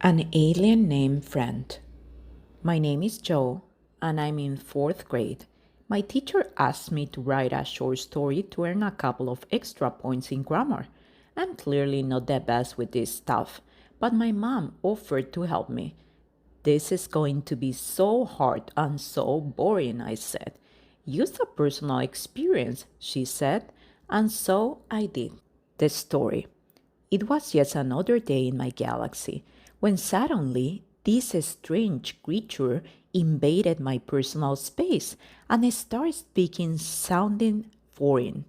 An alien named friend. My name is Joe, and I'm in fourth grade. My teacher asked me to write a short story to earn a couple of extra points in grammar. I'm clearly not the best with this stuff, but my mom offered to help me. This is going to be so hard and so boring, I said. Use a personal experience, she said, and so I did. The story. It was yet another day in my galaxy when suddenly this strange creature invaded my personal space and started speaking sounding foreign.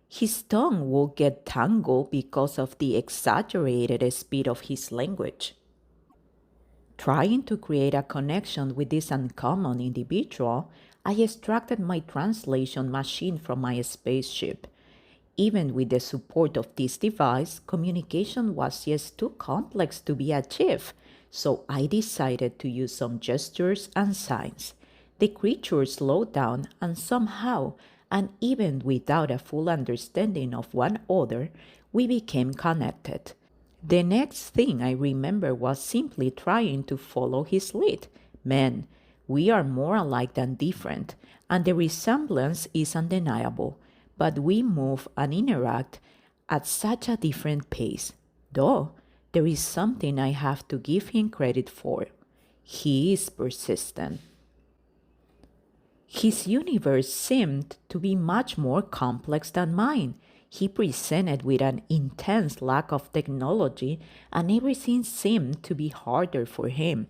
His tongue would get tangled because of the exaggerated speed of his language. Trying to create a connection with this uncommon individual, I extracted my translation machine from my spaceship. Even with the support of this device, communication was just too complex to be achieved, so I decided to use some gestures and signs. The creature slowed down, and somehow, and even without a full understanding of one another, we became connected. The next thing I remember was simply trying to follow his lead. Man, we are more alike than different, and the resemblance is undeniable, but we move and interact at such a different pace. Though, there is something I have to give him credit for. He is persistent. His universe seemed to be much more complex than mine. He presented with an intense lack of technology, and everything seemed to be harder for him.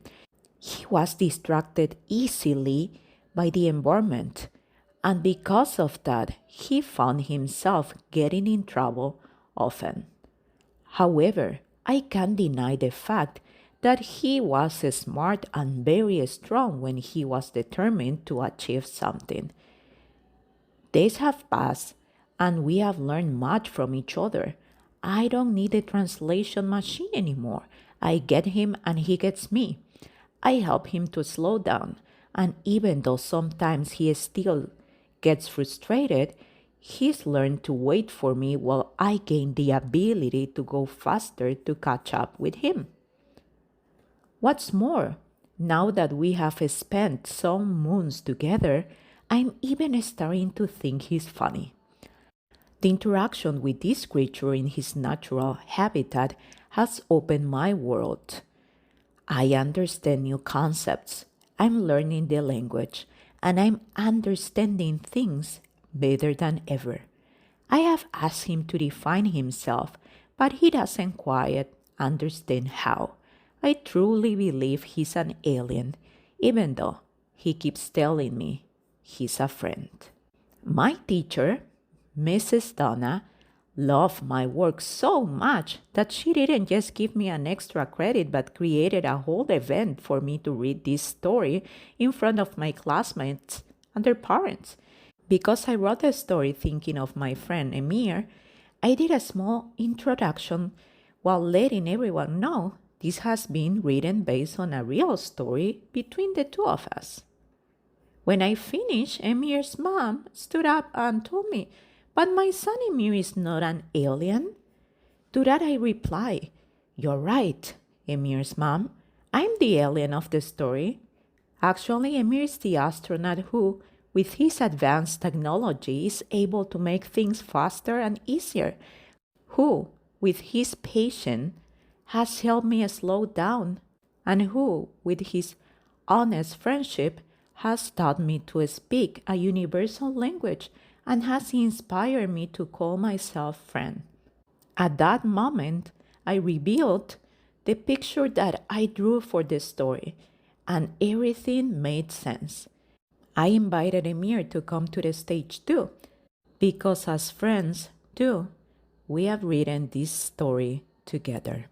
He was distracted easily by the environment, and because of that, he found himself getting in trouble often. However, I can't deny the fact that he was smart and very strong when he was determined to achieve something. Days have passed, and we have learned much from each other. I don't need a translation machine anymore. I get him and he gets me. I help him to slow down, and even though sometimes he still gets frustrated, he's learned to wait for me while I gain the ability to go faster to catch up with him. What's more, now that we have spent some moons together, I'm even starting to think he's funny. The interaction with this creature in his natural habitat has opened my world. I understand new concepts. I'm learning the language, and I'm understanding things better than ever. I have asked him to define himself, but he doesn't quite understand how. I truly believe he's an alien, even though he keeps telling me he's a friend. My teacher, Mrs. Donna, loved my work so much that she didn't just give me an extra credit but created a whole event for me to read this story in front of my classmates and their parents. Because I wrote the story thinking of my friend Emir, I did a small introduction while letting everyone know this has been written based on a real story between the two of us. When I finished, Emir's mom stood up and told me, "But my son Emir is not an alien." To that I replied, "You're right, Emir's mom. I'm the alien of the story. Actually, Emir is the astronaut who, with his advanced technology, is able to make things faster and easier, who, with his patience, has helped me slow down, and who, with his honest friendship, has taught me to speak a universal language and has inspired me to call myself friend." At that moment, I revealed the picture that I drew for the story, and everything made sense. I invited Emir to come to the stage too, because as friends too, we have written this story together.